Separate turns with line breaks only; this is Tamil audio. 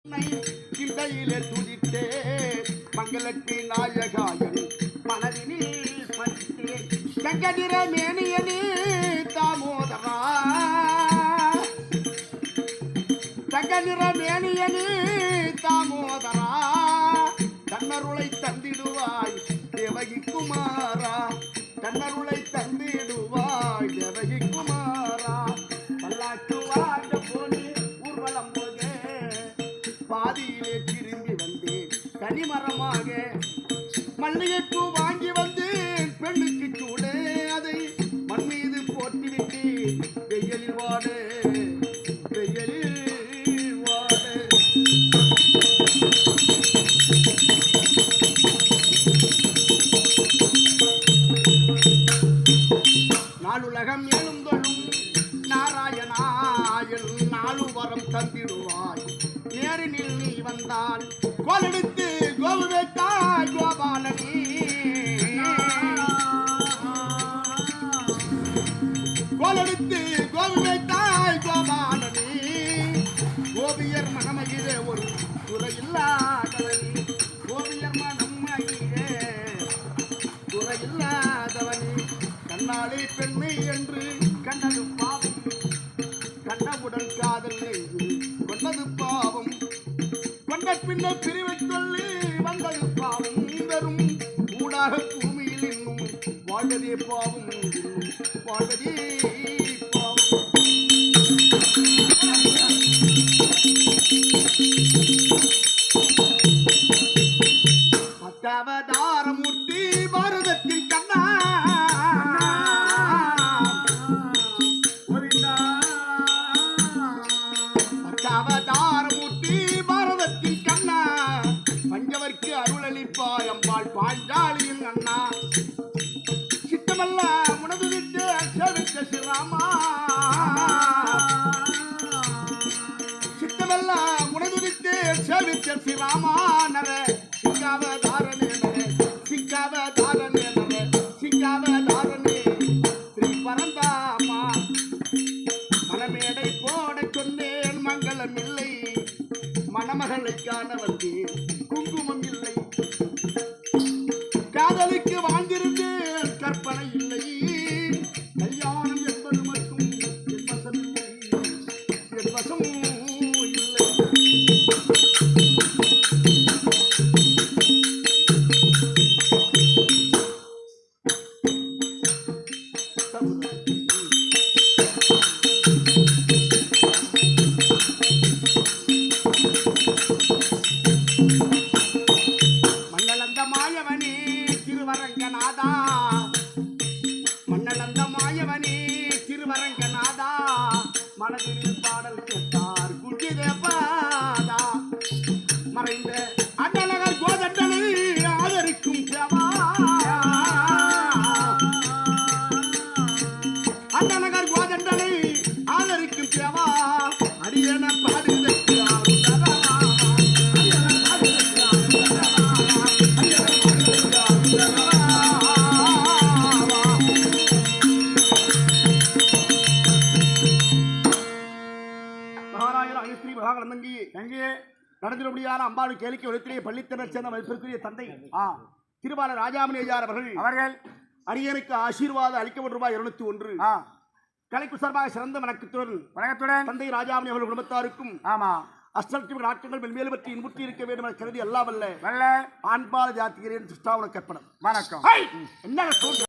சிந்தையிலே துதித்தே மங்களத்தி நாயகாயன் மனதினில் பறித்தே கங்கதிர மேனியனே தாமோதரா கங்கதிர மேனியனே தாமோதரா தன்னருளை தந்திடுவாய் தேவகி குமாரா தன்னருளை தந்திடுவாய் தேவகி குமாரா பல்லாக்கு வாழ்ந்த போனே ஊர்வலம் போக பாதியிலே திரும்பி வந்தேன் கனிமரமாக மல்லிகைப்பூ வாங்கி வந்தேன் பெண்ணுக்கு சூட அதை மண் மீது போட்டுவிட்டேன் வெயிலில் வாடு வெயிலில் வாடு நாளுலகம் மேலும் தொழும் நாராயணாயன் நாலு வரம் தந்திடுவாய் நேரினில் நீ வந்தால் கோலெடுத்து கோபு வைத்தாய் கோபாலனே கோலெடுத்து கோபு வைத்தாய் கோபாலனே கோபியர் மனமகிழே ஒரு துறையில்லாதவனே கோபியர் மனமகிழே துறையில்லாதவனே கண்ணாலே பெண்மை என்று கண்டது பாவம் கண்டவுடன் காதல் நெஞ்சு கொண்டது பாவம் கொண்ட பின்ன பிரிவை சொல்லி வந்தது பாவம் வெறும் ஊடாக பூமியில் இன்னும் வாழ்வதே பாவம் வாழ்வதே பாவம் பத்தாவதாரமூர்த்தி பாரதத்தின் கண்ணா அவதாரமூர்த்தி பாரதத்தின் கண்ணா பஞ்சவர்க்கு அருளளிப்பாய் அம்பாள் பாஞ்சாலியின் அண்ணா சித்தமல்ல உனது விட்டு அக்ஷவித்த ஸ்ரீராமா சித்தமல்ல உனது விட்டு அக்ஷவித்த ஸ்ரீராமா நர சிங்காவதாரணே நர சிங்காவதாரணே நர சிங்காவதாரணே ஸ்ரீ பரந்தாமா மனமேடை போட சொன்னேன் மங்களம் இல்லை மணமகளை காண வந்தேன் குங்குமம் இல்லை காதலுக்கு வாழ்ந்திருந்தேன் கற்பனை இல்லை கல்யாணம் என்பது மட்டும் என் வசம் இல்லை என் வசம் இல்லை மாயவனே திருவரங்கநாதா மன்னலந்த மாயவனே திருவரங்கநாதா மனதில் பாடல் கேட்டார் குஞ்சிதேபாதா மறைந்த அண்ணலகர் கோதண்டனை ஆதரிக்கும் தேவா அண்ணலகர் கோதண்டனை ஆதரிக்கும் தேவா அரியன பாடுகிறார் நடந்திருப்படியான அம்பாள் கேளிக்கை ஒளித்திலே பள்ளித்தினர் சேர்ந்த மதிப்பிற்குரிய தந்தை திருபால ராஜாமணியார் அவர்கள் அரியனுக்கு ஆசீர்வாதம் அளிக்கப்பட்ட ரூபாய் 201 கலைக்கு சார்பாக சிறந்த வணக்கத்துடன் தந்தை ராஜாமணி அவர்கள் குடும்பத்தாருக்கும் அஷ்டலட்சுமி நாட்கள் மென்மேலும் பற்றி இன்புற்றி இருக்க வேண்டும் என கருதி எல்லாம் வல்ல ஆண்பால ஜாத்திகிறேன் சிஷ்டாவன கற்பனம் வணக்கம் என்ன